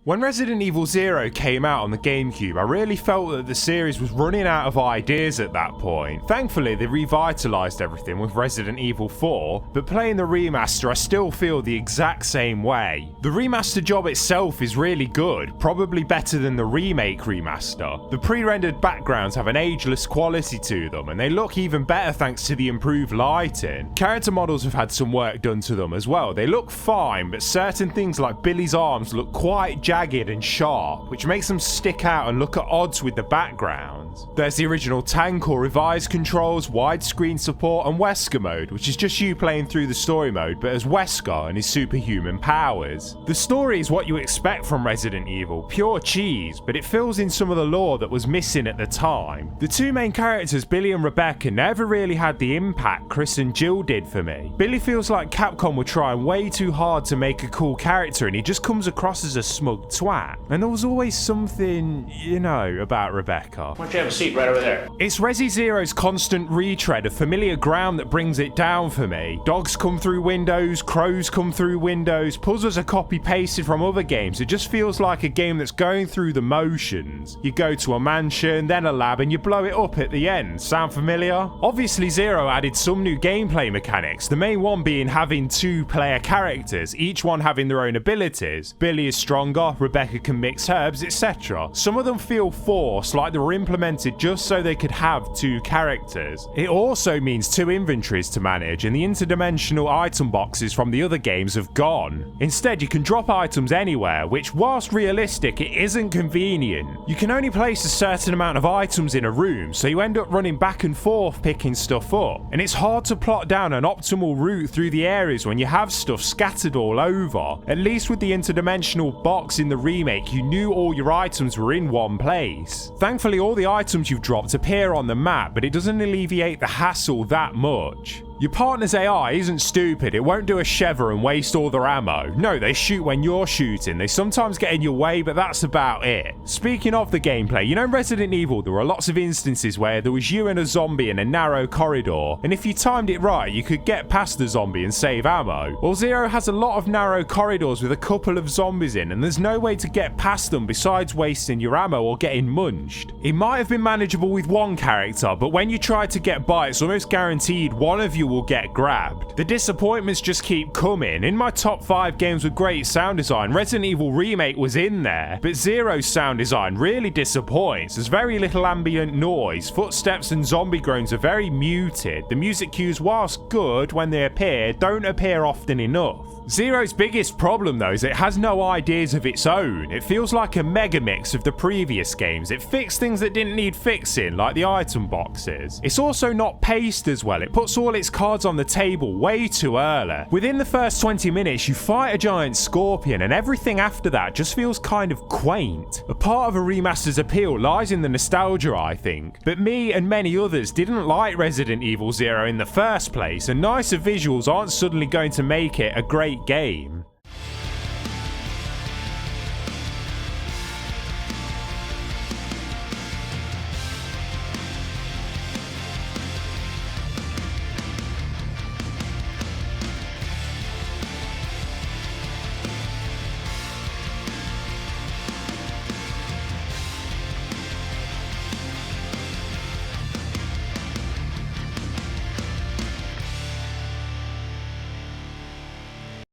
When Resident Evil 0 came out on the GameCube, I really felt that the series was running out of ideas at that point. Thankfully, they revitalised everything with Resident Evil 4, but playing the remaster, I still feel the exact same way. The remaster job itself is really good, probably better than the remake remaster. The pre-rendered backgrounds have an ageless quality to them, and they look even better thanks to the improved lighting. Character models have had some work done to them as well. They look fine, but certain things like Billy's arms look quite jagged and sharp, which makes them stick out and look at odds with the background. There's the original tank or revised controls, widescreen support, and Wesker mode, which is just you playing through the story mode but as Wesker and his superhuman powers. The story is what you expect from Resident Evil, pure cheese, but it fills in some of the lore that was missing at the time. The two main characters, Billy and Rebecca, never really had the impact Chris and Jill did for me. Billy feels like Capcom were trying way too hard to make a cool character and he just comes across as a smug twat. And there was always something, you know, about Rebecca. Why don't you have a seat right over there? It's Resi Zero's constant retread of familiar ground that brings it down for me. Dogs come through windows, crows come through windows, puzzles are copy-pasted from other games. It just feels like a game that's going through the motions. You go to a mansion, then a lab, and you blow it up at the end. Sound familiar? Obviously Zero added some new gameplay mechanics, the main one being having two player characters, each one having their own abilities. Billy is stronger, Rebecca can mix herbs, etc. Some of them feel forced, like they were implemented just so they could have two characters. It also means two inventories to manage, and the interdimensional item boxes from the other games have gone. Instead, you can drop items anywhere, which whilst realistic, it isn't convenient. You can only place a certain amount of items in a room, so you end up running back and forth picking stuff up. And it's hard to plot down an optimal route through the areas when you have stuff scattered all over. At least with the interdimensional box in the remake, you knew all your items were in one place. Thankfully, all the items you've dropped appear on the map, but it doesn't alleviate the hassle that much. Your partner's AI isn't stupid, it won't do a Shever and waste all their ammo. No, they shoot when you're shooting, they sometimes get in your way, but that's about it. Speaking of the gameplay, you know in Resident Evil there were lots of instances where there was you and a zombie in a narrow corridor, and if you timed it right, you could get past the zombie and save ammo. Well, Zero has a lot of narrow corridors with a couple of zombies in, and there's no way to get past them besides wasting your ammo or getting munched. It might have been manageable with one character, but when you try to get by, it's almost guaranteed one of you will get grabbed. The disappointments just keep coming. In my top 5 games with great sound design, Resident Evil Remake was in there, but Zero's sound design really disappoints. There's very little ambient noise, footsteps and zombie groans are very muted. The music cues, whilst good when they appear, don't appear often enough. Zero's biggest problem though is it has no ideas of its own. It feels like a mega mix of the previous games. It fixed things that didn't need fixing, like the item boxes. It's also not paced as well. It puts all its cards on the table way too early. Within the first 20 minutes you fight a giant scorpion and everything after that just feels kind of quaint. A part of a remaster's appeal lies in the nostalgia, I think, but me and many others didn't like Resident Evil 0 in the first place, and nicer visuals aren't suddenly going to make it a great game.